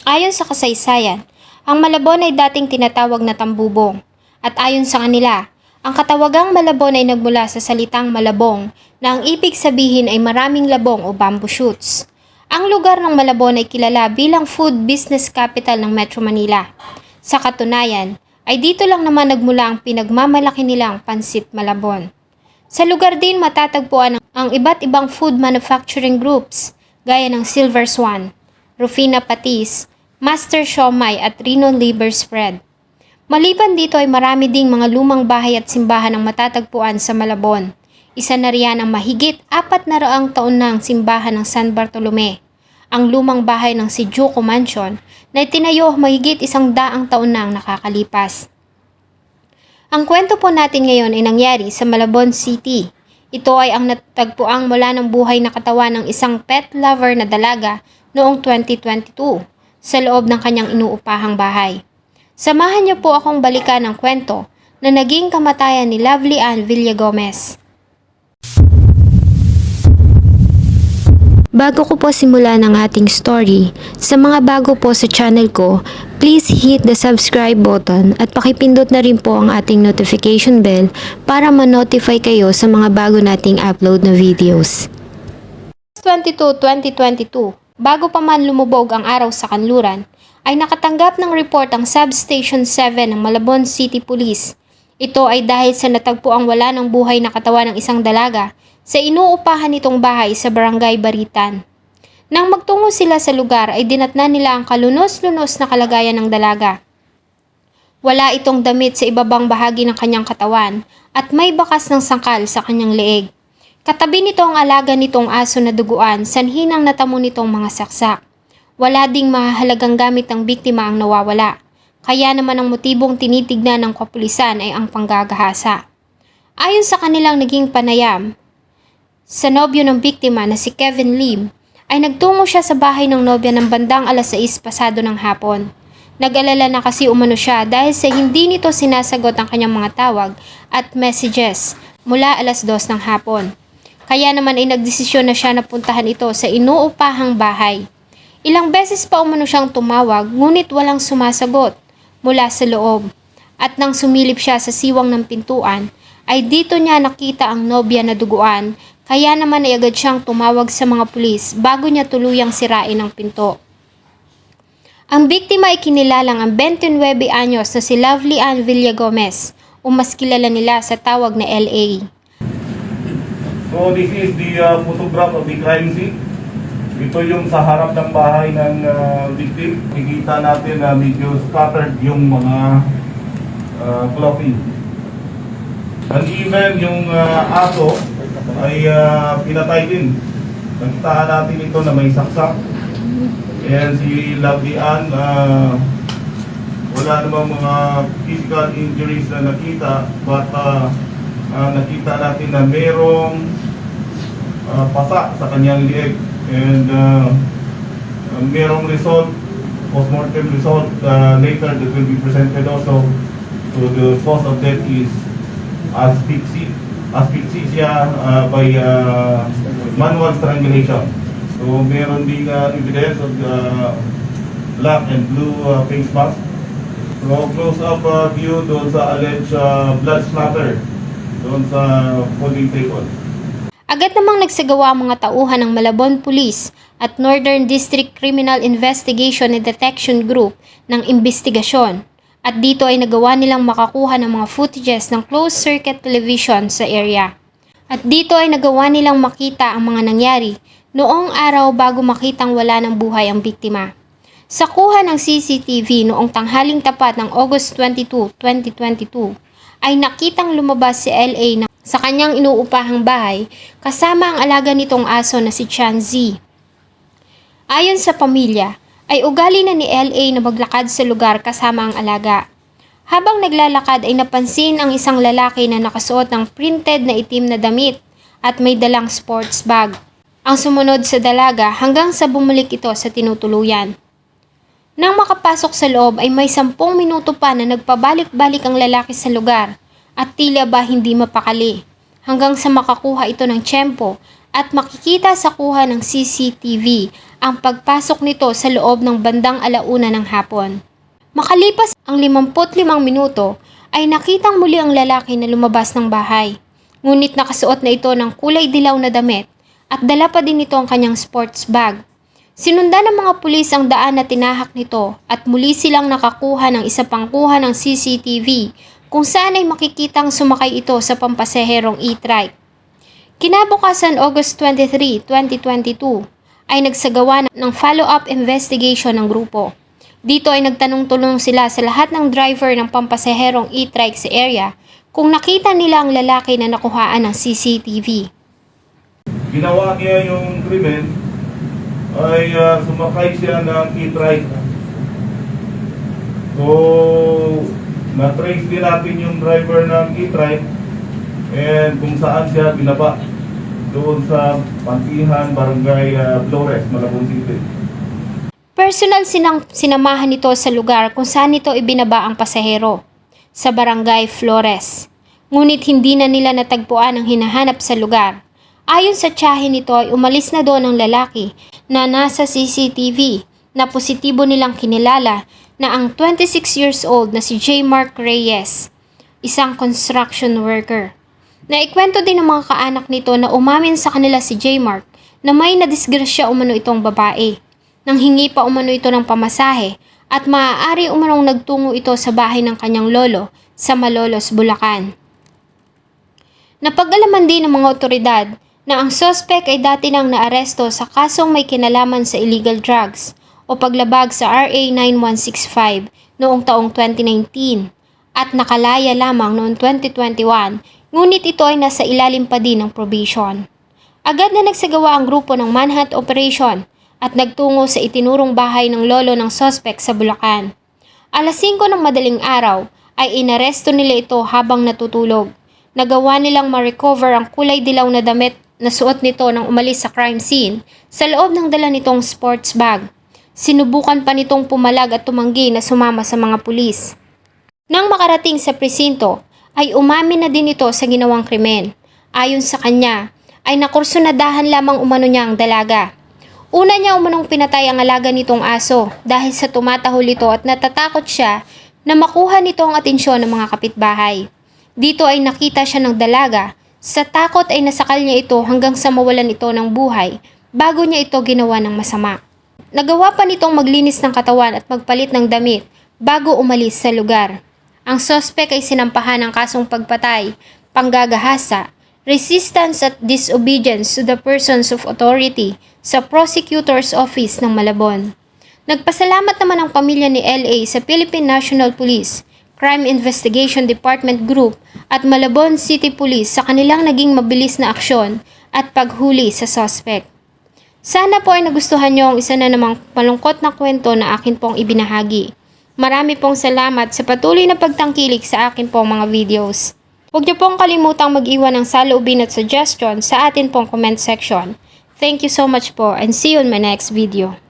Ayon sa kasaysayan, ang Malabon ay dating tinatawag na tambubong. At ayon sa kanila, ang katawagang Malabon ay nagmula sa salitang Malabong na ang ibig sabihin ay maraming labong o bamboo shoots. Ang lugar ng Malabon ay kilala bilang food business capital ng Metro Manila. Sa katunayan, ay dito lang naman nagmula ang pinagmamalaki nilang Pansit Malabon. Sa lugar din matatagpuan ang iba't ibang food manufacturing groups gaya ng Silver Swan, Rufina Patis, Master Siomai at Rino Liver Spread. Maliban dito ay marami ding mga lumang bahay at simbahan ang matatagpuan sa Malabon. Isa na riyan ang mahigit 400 taon na ang simbahan ng San Bartolome, ang lumang bahay ng si Juco Mansion na itinayo mahigit 100 taon na ang nakakalipas. Ang kwento po natin ngayon ay nangyari sa Malabon City. Ito ay ang natagpuang mula ng buhay na katawan ng isang pet lover na dalaga noong 2022 sa loob ng kanyang inuupahang bahay. Samahan niyo po akong balikan ang kwento na naging kamatayan ni Lovely Ann Villagomez. Bago ko po simulan ang ating story, sa mga bago po sa channel ko, please hit the subscribe button at pakipindot na rin po ang ating notification bell para ma-notify kayo sa mga bago nating upload na videos. 2022, bago pa man lumubog ang araw sa kanluran, ay nakatanggap ng report ang Substation 7 ng Malabon City Police. Ito ay dahil sa natagpuang wala ng buhay na katawan ng isang dalaga sa inuupahan nitong bahay sa Barangay Baritan. Nang magtungo sila sa lugar ay dinatnan nila ang kalunos-lunos na kalagayan ng dalaga. Wala itong damit sa ibabang bahagi ng kanyang katawan at may bakas ng sangkal sa kanyang leeg. Katabi nito ang alaga nitong aso na duguan, sanhi ng natamo nitong mga saksak. Wala ding mahalagang gamit ng biktima ang nawawala. Kaya naman ang motibong tinitignan ng kapulisan ay ang panggagahasa. Ayon sa kanilang naging panayam, sa nobyo ng biktima na si Kevin Lim, ay nagtungo siya sa bahay ng nobya ng bandang alas 6 pasado ng hapon. Nag-alala na kasi umano siya dahil sa hindi nito sinasagot ang kanyang mga tawag at messages mula alas 2 ng hapon. Kaya naman ay nagdesisyon na siya na puntahan ito sa inuupahang bahay. Ilang beses pa umano siyang tumawag ngunit walang sumasagot mula sa loob. At nang sumilip siya sa siwang ng pintuan, ay dito niya nakita ang nobya na duguan, kaya naman ay agad siyang tumawag sa mga pulis bago niya tuluyang sirain ang pinto. Ang biktima ay kinilalang ang 29 anyos na si Lovely Ann Villagomez o mas kilala nila sa tawag na LA. So this is the photograph of the crime scene. Ito yung sa harap ng bahay ng victim. Nakikita natin na medyo scattered yung mga clothing. And even yung aso ay pinatay din. Nakitaan natin ito na may saksak. And si Lovely Ann, wala namang mga physical injuries na nakita, but nakita natin na merong pasa sa kanyang lieg. And merong result, postmortem result later that will be presented also. So the cause of death is asphyxia by manual strangulation. So meron ding evidence of black and blue face mask. So close up view doon sa alleged blood splatter doon sa folding table. Agad namang nagsagawa ang mga tauhan ng Malabon Police at Northern District Criminal Investigation and Detection Group ng investigasyon at dito ay nagawa nilang makakuha ng mga footages ng closed circuit television sa area. At dito ay nagawa nilang makita ang mga nangyari noong araw bago makitang wala ng buhay ang biktima. Sa kuha ng CCTV noong tanghaling tapat ng August 22, 2022 ay nakitang lumabas si LA sa kanyang inuupahang bahay kasama ang alaga nitong aso na si Chanzi. Ayon sa pamilya, ay ugali na ni LA na maglakad sa lugar kasama ang alaga. Habang naglalakad ay napansin ang isang lalaki na nakasuot ng printed na itim na damit at may dalang sports bag. Ang sumunod sa dalaga hanggang sa bumalik ito sa tinutuluyan. Nang makapasok sa loob ay may 10 minuto pa na nagpabalik-balik ang lalaki sa lugar at tila ba hindi mapakali hanggang sa makakuha ito ng tiyempo at makikita sa kuha ng CCTV ang pagpasok nito sa loob ng bandang 1:00 ng hapon. Makalipas ang 55 minuto ay nakitang muli ang lalaki na lumabas ng bahay. Ngunit nakasuot na ito ng kulay dilaw na damit at dala pa din ito ang kanyang sports bag. Sinundan ng mga pulis ang daan na tinahak nito at muli silang nakakuha ng isa pang kuha ng CCTV kung saan ay makikitang sumakay ito sa pampaseherong e-trike. Kinabukasan August 23, 2022 ay nagsagawa ng follow-up investigation ng grupo. Dito ay nagtanong-tulong sila sa lahat ng driver ng pampaseherong e-trike sa area kung nakita nila ang lalaki na nakuhaan ng CCTV. Ginawa niya yung krimen ay sumakay siya ng e-trike. So, na-trace din natin yung driver ng e-trike and kung saan siya binaba doon sa Pantihan, Barangay Flores, Malabon City. Personal sinamahan nito sa lugar kung saan nito ibinaba ang pasahero, sa Barangay Flores. Ngunit hindi na nila natagpuan ang hinahanap sa lugar. Ayon sa tiyahin nito ay umalis na doon ang lalaki na nasa CCTV na positibo nilang kinilala na ang 26 years old na si J. Mark Reyes, isang construction worker. Naikwento din ng mga kaanak nito na umamin sa kanila si J. Mark na may nadisgrasya umano itong babae. Nang hingi pa umano ito ng pamasahe at maaari umanong nagtungo ito sa bahay ng kanyang lolo sa Malolos, Bulacan. Napag-alaman din ng mga otoridad na ang suspect ay dati nang naaresto sa kasong may kinalaman sa illegal drugs o paglabag sa RA 9165 noong taong 2019 at nakalaya lamang noong 2021, ngunit ito ay nasa ilalim pa din ng probation. Agad na nagsagawa ang grupo ng manhunt operation at nagtungo sa itinurong bahay ng lolo ng suspect sa Bulacan. Alas 5 ng madaling araw ay inaresto nila ito habang natutulog. Nagawa nilang ma-recover ang kulay dilaw na damit na suot nito nang umalis sa crime scene sa loob ng dala nitong sports bag. Sinubukan pa nitong pumalag at tumanggi na sumama sa mga pulis. Nang makarating sa presinto, ay umamin na din ito sa ginawang krimen. Ayon sa kanya, ay nakursunadahan lamang umano niya ang dalaga. Una niya umanong pinatay ang alaga nitong aso dahil sa tumatahol ito at natatakot siya na makuha nito ang atensyon ng mga kapitbahay. Dito ay nakita siya ng dalaga. Sa takot ay nasakal niya ito hanggang sa mawalan ito ng buhay bago niya ito ginawa ng masama. Nagawa pa nitong maglinis ng katawan at magpalit ng damit bago umalis sa lugar. Ang suspect ay sinampahan ng kasong pagpatay, panggagahasa, resistance at disobedience to the persons of authority sa Prosecutor's Office ng Malabon. Nagpasalamat naman ang pamilya ni LA sa Philippine National Police, Crime Investigation Department Group at Malabon City Police sa kanilang naging mabilis na aksyon at paghuli sa suspect. Sana po ay nagustuhan niyo ang isa na namang malungkot na kwento na akin pong ibinahagi. Marami pong salamat sa patuloy na pagtangkilik sa akin pong mga videos. Huwag niyo pong kalimutang mag-iwan ng saloobin at suggestion sa atin pong comment section. Thank you so much po and see you in my next video.